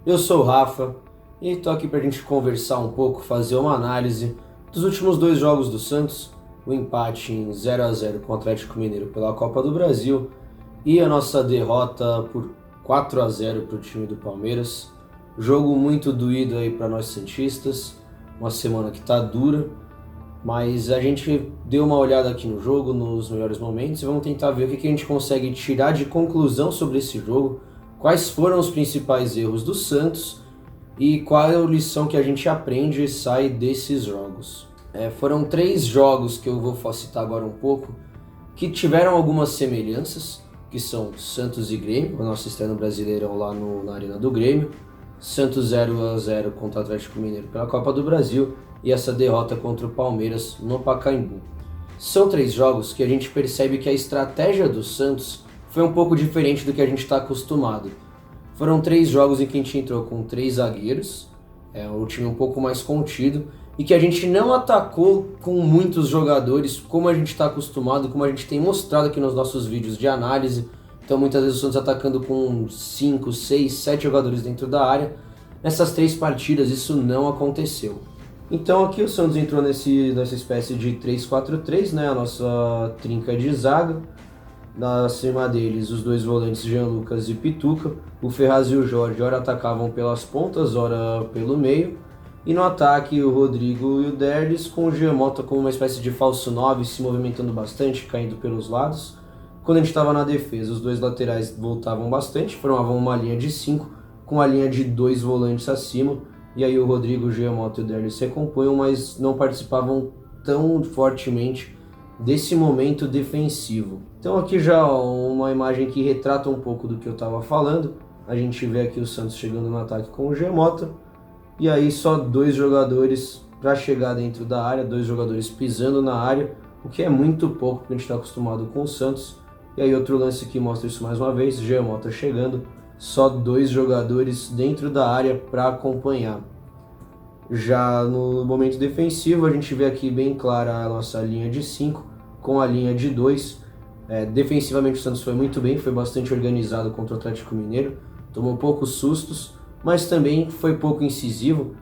Eu sou o Rafa e tô aqui pra gente conversar um pouco, fazer uma análise dos últimos dois jogos do Santos, o empate em 0-0 com o Atlético Mineiro pela Copa do Brasil e a nossa derrota por 4-0 para o time do Palmeiras. Jogo muito doído aí para nós santistas, uma semana que tá dura, mas a gente deu uma olhada aqui no jogo, nos melhores momentos, e vamos tentar ver o que a gente consegue tirar de conclusão sobre esse jogo, quais foram os principais erros do Santos e qual é a lição que a gente aprende e sai desses jogos. Foram três jogos que eu vou citar agora um pouco, que tiveram algumas semelhanças, que são Santos e Grêmio, a nossa estreia no Brasileirão lá na Arena do Grêmio, Santos 0-0 contra o Atlético Mineiro pela Copa do Brasil e essa derrota contra o Palmeiras no Pacaembu. São três jogos que a gente percebe que a estratégia do Santos foi um pouco diferente do que a gente está acostumado. Foram três jogos em que a gente entrou com três zagueiros, o time um pouco mais contido, e que a gente não atacou com muitos jogadores como a gente está acostumado, como a gente tem mostrado aqui nos nossos vídeos de análise. Então muitas vezes o Santos atacando com 5, 6, 7 jogadores dentro da área. Nessas três partidas isso não aconteceu. Então aqui o Santos entrou nessa espécie de 3-4-3, né? A nossa trinca de zaga. Acima deles os dois volantes Jean Lucas e Pituca. O Ferraz e o Jorge ora atacavam pelas pontas, ora pelo meio. E no ataque o Rodrigo e o Derlis, com o Jean Mota como uma espécie de falso 9, se movimentando bastante, caindo pelos lados. Quando a gente estava na defesa, os dois laterais voltavam bastante, formavam uma linha de 5, com a linha de 2 volantes acima, e aí o Rodrigo, o Jean Mota e o Derlis se recompunham, mas não participavam tão fortemente desse momento defensivo. Então aqui já uma imagem que retrata um pouco do que eu estava falando. A gente vê aqui o Santos chegando no ataque com o Jean Mota, e aí só 2 jogadores para chegar dentro da área, 2 jogadores pisando na área, o que é muito pouco porque a gente está acostumado com o Santos. E aí outro lance que mostra isso mais uma vez, Jean Mota chegando, só 2 jogadores dentro da área para acompanhar. Já no momento defensivo a gente vê aqui bem clara a nossa linha de 5 com a linha de 2. Defensivamente o Santos foi muito bem, foi bastante organizado contra o Atlético Mineiro, tomou poucos sustos, mas também foi pouco incisivo.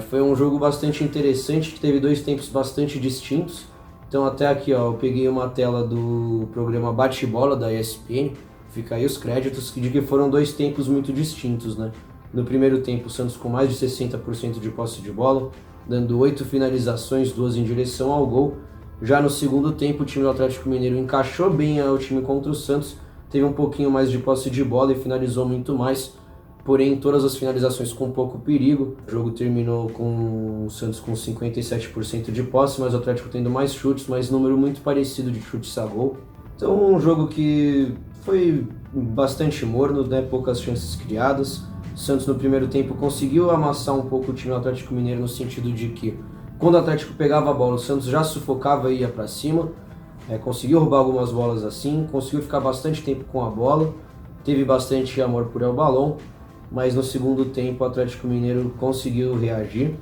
Foi um jogo bastante interessante, que teve 2 tempos bastante distintos. Então até aqui eu peguei uma tela do programa Bate-Bola da ESPN, fica aí os créditos, de que foram 2 tempos muito distintos, né? No primeiro tempo o Santos com mais de 60% de posse de bola, dando 8 finalizações, 2 em direção ao gol. Já no segundo tempo o time do Atlético Mineiro encaixou bem o time contra o Santos, teve um pouquinho mais de posse de bola e finalizou muito mais, porém todas as finalizações com pouco perigo. O jogo terminou com o Santos com 57% de posse, mas o Atlético tendo mais chutes, mas número muito parecido de chutes a gol. Então um jogo que foi bastante morno, né? Poucas chances criadas. O Santos no primeiro tempo conseguiu amassar um pouco o time do Atlético Mineiro, no sentido de que quando o Atlético pegava a bola, o Santos já sufocava e ia para cima. Conseguiu roubar algumas bolas assim, conseguiu ficar bastante tempo com a bola, teve bastante amor por El Balón, mas no segundo tempo o Atlético Mineiro conseguiu reagir.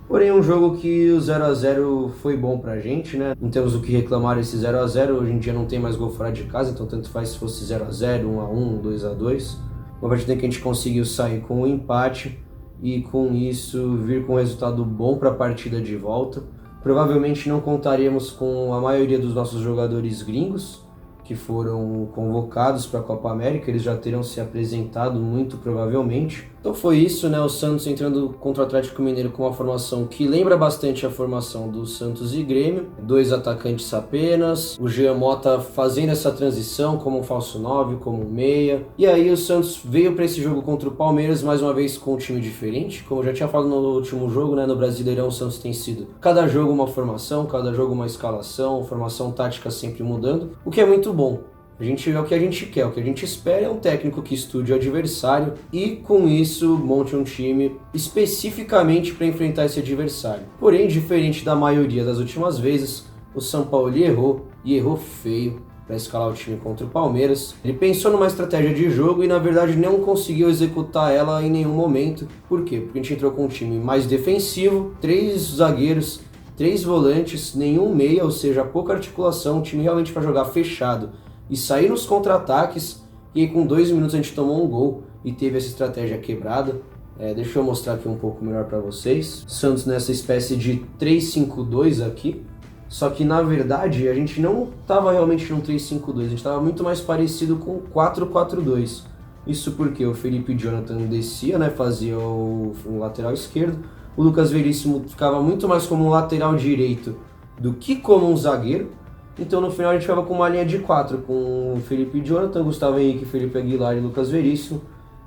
Porém, um jogo que o 0-0 foi bom pra gente, né? Não temos o que reclamar esse 0-0, hoje em dia não tem mais gol fora de casa, então tanto faz se fosse 0-0, 1-1, 2-2. Uma partida que a gente conseguiu sair com um empate e com isso vir com um resultado bom para a partida de volta. Provavelmente não contaríamos com a maioria dos nossos jogadores gringos, que foram convocados para a Copa América, eles já terão se apresentado muito provavelmente. Então foi isso, né? O Santos entrando contra o Atlético Mineiro com uma formação que lembra bastante a formação do Santos e Grêmio. 2 atacantes apenas, o Jean Mota fazendo essa transição como um falso 9, como um meia. E aí o Santos veio para esse jogo contra o Palmeiras, mais uma vez com um time diferente. Como eu já tinha falado no último jogo, né? No Brasileirão o Santos tem sido cada jogo uma formação, cada jogo uma escalação, formação tática sempre mudando, o que é muito bom. É o que a gente quer, o que a gente espera é um técnico que estude o adversário e com isso monte um time especificamente para enfrentar esse adversário. Porém, diferente da maioria das últimas vezes, o São Paulo errou e errou feio para escalar o time contra o Palmeiras. Ele pensou numa estratégia de jogo e na verdade não conseguiu executar ela em nenhum momento. Por quê? Porque a gente entrou com um time mais defensivo, 3 zagueiros, 3 volantes, nenhum meia, ou seja, pouca articulação, um time realmente para jogar fechado e sair nos contra-ataques. E aí com 2 minutos a gente tomou um gol e teve essa estratégia quebrada. Deixa eu mostrar aqui um pouco melhor para vocês. Santos nessa espécie de 3-5-2 aqui. Só que na verdade a gente não estava realmente no 3-5-2, a gente estava muito mais parecido com 4-4-2. Isso porque o Felipe Jonathan descia, né, fazia o lateral esquerdo. O Lucas Veríssimo ficava muito mais como um lateral direito do que como um zagueiro. Então no final a gente ficava com uma linha de 4, com o Felipe Jonathan, Gustavo Henrique, Felipe Aguilar e Lucas Veríssimo.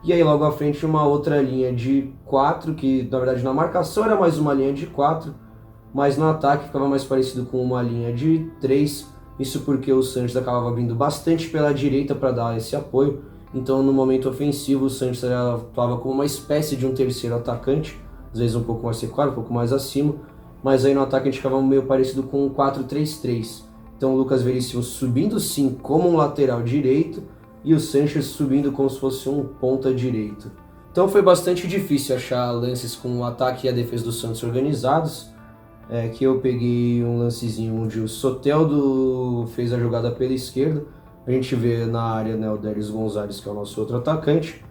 E aí logo à frente uma outra linha de 4, que na verdade na marcação era mais uma linha de 4, mas no ataque ficava mais parecido com uma linha de 3. Isso porque o Sanches acabava abrindo bastante pela direita para dar esse apoio. Então no momento ofensivo o Sanches atuava como uma espécie de um terceiro atacante, às vezes um pouco mais recuado, um pouco mais acima, mas aí no ataque a gente ficava meio parecido com um 4-3-3. Então o Lucas Veríssimo subindo sim como um lateral direito e o Sanches subindo como se fosse um ponta direito. Então foi bastante difícil achar lances com o ataque e a defesa do Santos organizados. Que eu peguei um lancezinho onde o Soteldo fez a jogada pela esquerda. A gente vê na área, né, o Délio Gonzalez, que é o nosso outro atacante,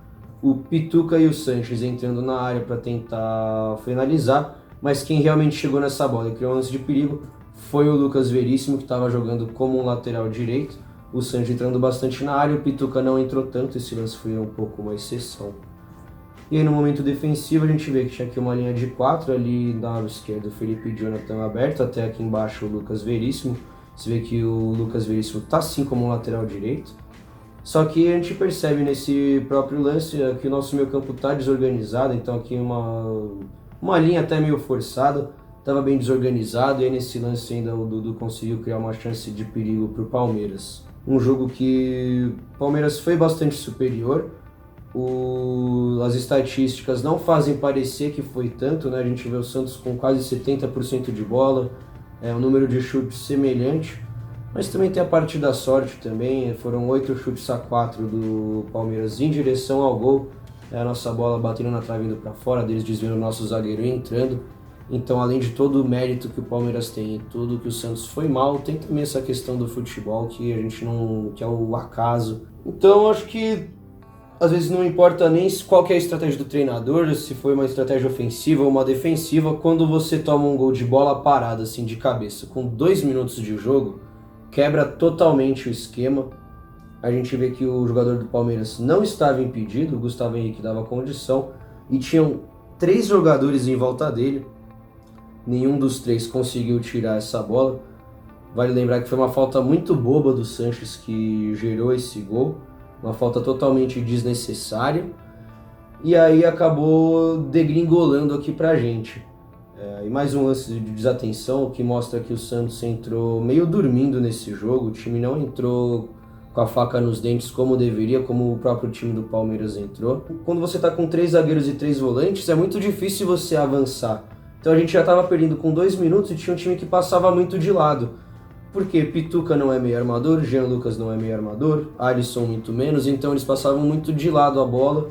o Pituca e o Sanches entrando na área para tentar finalizar, mas quem realmente chegou nessa bola e criou um lance de perigo foi o Lucas Veríssimo, que estava jogando como um lateral direito, o Sanches entrando bastante na área, o Pituca não entrou tanto, esse lance foi um pouco uma exceção. E aí no momento defensivo a gente vê que tinha aqui uma linha de 4, ali na ala esquerda o Felipe Jonathan aberto, até aqui embaixo o Lucas Veríssimo. Você vê que o Lucas Veríssimo está sim como um lateral direito. Só que a gente percebe nesse próprio lance que o nosso meio campo está desorganizado, então aqui uma linha até meio forçada, estava bem desorganizado, e aí nesse lance ainda o Dudu conseguiu criar uma chance de perigo para o Palmeiras. Um jogo que o Palmeiras foi bastante superior, as estatísticas não fazem parecer que foi tanto, né? A gente vê o Santos com quase 70% de bola, um número de chutes semelhante, mas também tem a parte da sorte também. Foram 8 chutes a 4 do Palmeiras em direção ao gol, a nossa bola batendo na trave indo para fora, deles desviando o nosso zagueiro e entrando. Então, além de todo o mérito que o Palmeiras tem e tudo que o Santos foi mal, tem também essa questão do futebol que a gente não, que é o acaso. Então, acho que às vezes não importa nem qual que é a estratégia do treinador, se foi uma estratégia ofensiva ou uma defensiva, quando você toma um gol de bola parada, assim, de cabeça, com 2 minutos de jogo, quebra totalmente o esquema. A gente vê que o jogador do Palmeiras não estava impedido, o Gustavo Henrique dava condição, e tinham 3 jogadores em volta dele, nenhum dos 3 conseguiu tirar essa bola. Vale lembrar que foi uma falta muito boba do Sanches que gerou esse gol, uma falta totalmente desnecessária, e aí acabou degringolando aqui pra gente. E mais um lance de desatenção que mostra que o Santos entrou meio dormindo nesse jogo, o time não entrou com a faca nos dentes como deveria, como o próprio time do Palmeiras entrou. Quando você tá com 3 zagueiros e 3 volantes, é muito difícil você avançar. Então a gente já estava perdendo com 2 minutos e tinha um time que passava muito de lado. Porque Pituca não é meio armador, Jean Lucas não é meio armador, Alisson muito menos, então eles passavam muito de lado a bola.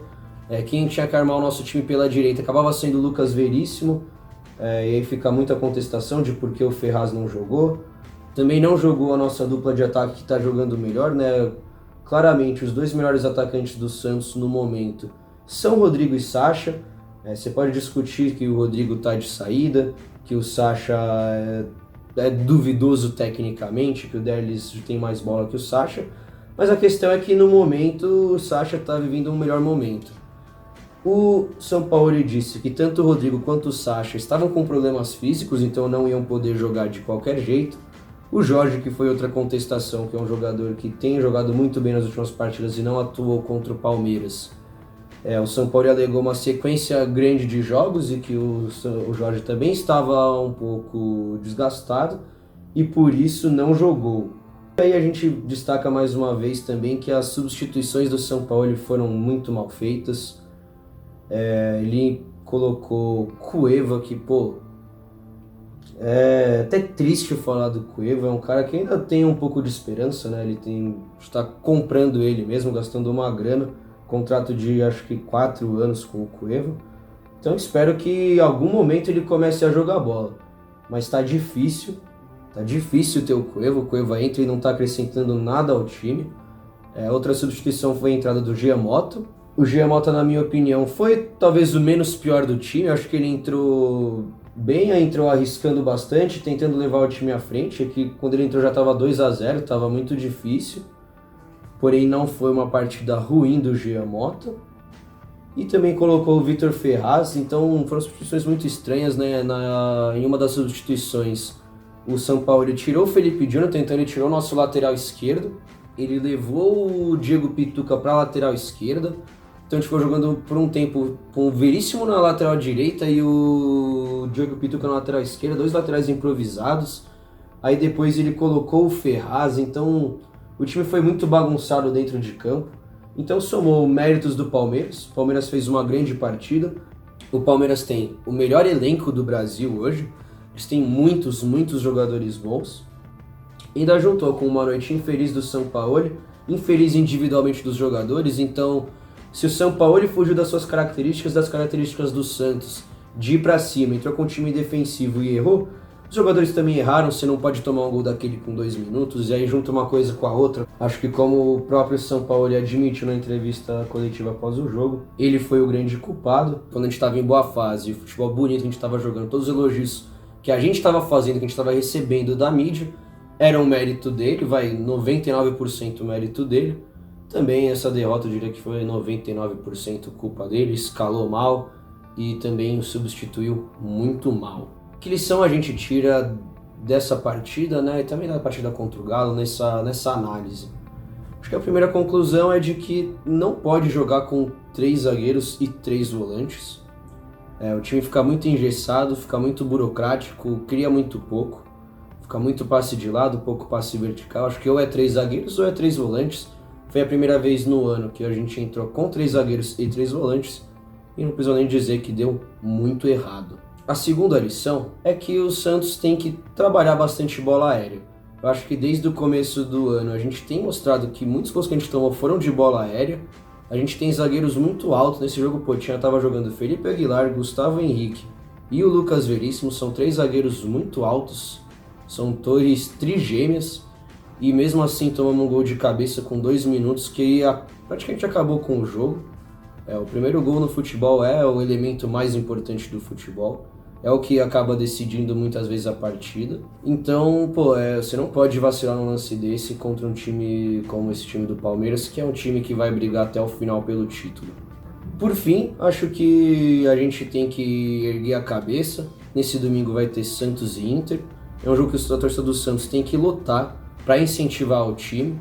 Quem tinha que armar o nosso time pela direita acabava sendo o Lucas Veríssimo, e aí fica muita contestação de por que o Ferraz não jogou. Também não jogou a nossa dupla de ataque que está jogando melhor, né? Claramente os 2 melhores atacantes do Santos no momento são Rodrigo e Sacha. Você pode discutir que o Rodrigo está de saída, que o Sacha é duvidoso tecnicamente, que o Derlis tem mais bola que o Sacha, mas a questão é que no momento o Sacha está vivendo um melhor momento. O Sampaoli disse que tanto o Rodrigo quanto o Sacha estavam com problemas físicos, então não iam poder jogar de qualquer jeito. O Jorge, que foi outra contestação, que é um jogador que tem jogado muito bem nas últimas partidas e não atuou contra o Palmeiras. O Sampaoli alegou uma sequência grande de jogos e que o Jorge também estava um pouco desgastado e por isso não jogou. E aí a gente destaca mais uma vez também que as substituições do Sampaoli foram muito mal feitas. Ele colocou Cueva, que é até triste falar do Cueva, é um cara que ainda tem um pouco de esperança, né? Está comprando ele mesmo, gastando uma grana. Contrato de acho que 4 anos com o Cueva. Então espero que em algum momento ele comece a jogar bola. Mas tá difícil ter o Cueva entra e não tá acrescentando nada ao time. Outra substituição foi a entrada do Giamotto, O Jean Mota, na minha opinião, foi talvez o menos pior do time. Eu acho que ele entrou bem, entrou arriscando bastante, tentando levar o time à frente. Aqui, quando ele entrou já estava 2-0, estava muito difícil. Porém, não foi uma partida ruim do Jean Mota. E também colocou o Vitor Ferraz, então foram substituições muito estranhas, né? Em uma das substituições, o São Paulo tirou o Felipe Jonathan, então ele tirou o nosso lateral esquerdo. Ele levou o Diego Pituca para a lateral esquerda. Então a gente ficou jogando por um tempo com o Veríssimo na lateral direita e o Diego Pituca na lateral esquerda, dois laterais improvisados. Aí depois ele colocou o Ferraz, então o time foi muito bagunçado dentro de campo. Então somou méritos do Palmeiras. O Palmeiras fez uma grande partida. O Palmeiras tem o melhor elenco do Brasil hoje. Eles têm muitos jogadores bons. Ainda juntou com uma noite infeliz do Sampaoli, infeliz individualmente dos jogadores. Então, se o Sampaoli fugiu das suas características, das características do Santos, de ir pra cima, entrou com um time defensivo e errou, os jogadores também erraram. Você não pode tomar um gol daquele com 2 minutos, e aí junta uma coisa com a outra. Acho que, como o próprio Sampaoli admitiu na entrevista coletiva após o jogo, ele foi o grande culpado. Quando a gente estava em boa fase, o futebol bonito, a gente estava jogando, todos os elogios que a gente estava fazendo, que a gente estava recebendo da mídia, era um mérito dele, 99% mérito dele. Também essa derrota eu diria que foi 99% culpa dele, escalou mal e também o substituiu muito mal. Que lição a gente tira dessa partida, né, e também da partida contra o Galo nessa análise? Acho que a primeira conclusão é de que não pode jogar com 3 zagueiros e 3 volantes. O time fica muito engessado, fica muito burocrático, cria muito pouco, fica muito passe de lado, pouco passe vertical. Acho que ou é 3 zagueiros ou é 3 volantes. Foi a primeira vez no ano que a gente entrou com 3 zagueiros e 3 volantes e não precisa nem dizer que deu muito errado. A segunda lição é que o Santos tem que trabalhar bastante bola aérea. Eu acho que desde o começo do ano a gente tem mostrado que muitos gols que a gente tomou foram de bola aérea. A gente tem zagueiros muito altos. Nesse jogo o Potinha estava jogando Felipe Aguilar, Gustavo Henrique e o Lucas Veríssimo. São 3 zagueiros muito altos, são torres trigêmeas. E mesmo assim tomamos um gol de cabeça com 2 minutos que praticamente acabou com o jogo. O primeiro gol no futebol é o elemento mais importante do futebol. É o que acaba decidindo muitas vezes a partida. Então, você não pode vacilar num lance desse contra um time como esse time do Palmeiras, que é um time que vai brigar até o final pelo título. Por fim, acho que a gente tem que erguer a cabeça. Nesse domingo vai ter Santos e Inter. É um jogo que a torcida do Santos tem que lutar para incentivar o time.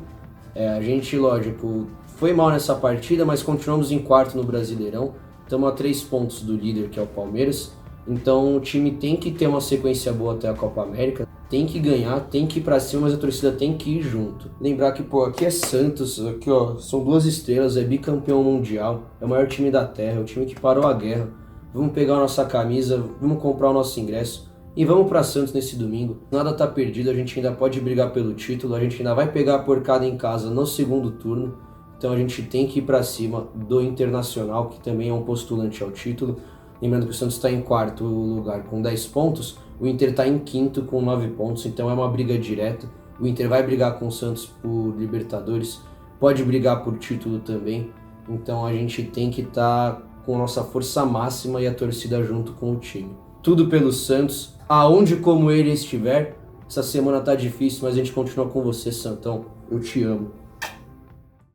A gente, lógico, foi mal nessa partida, mas continuamos em quarto no Brasileirão. Estamos a 3 pontos do líder, que é o Palmeiras. Então o time tem que ter uma sequência boa até a Copa América, tem que ganhar, tem que ir pra cima, mas a torcida tem que ir junto. Lembrar que, aqui é Santos, aqui são 2 estrelas, é bicampeão mundial, é o maior time da terra, é o time que parou a guerra. Vamos pegar a nossa camisa, vamos comprar o nosso ingresso e vamos pra Santos nesse domingo. Nada tá perdido, a gente ainda pode brigar pelo título, a gente ainda vai pegar a porcada em casa no segundo turno. Então a gente tem que ir pra cima do Internacional, que também é um postulante ao título. Lembrando que o Santos está em 4º lugar com 10 pontos, o Inter está em 5º com 9 pontos, então é uma briga direta. O Inter vai brigar com o Santos por Libertadores, pode brigar por título também, então a gente tem que estar com a nossa força máxima e a torcida junto com o time. Tudo pelo Santos, aonde como ele estiver. Essa semana tá difícil, mas a gente continua com você, Santão. Eu te amo.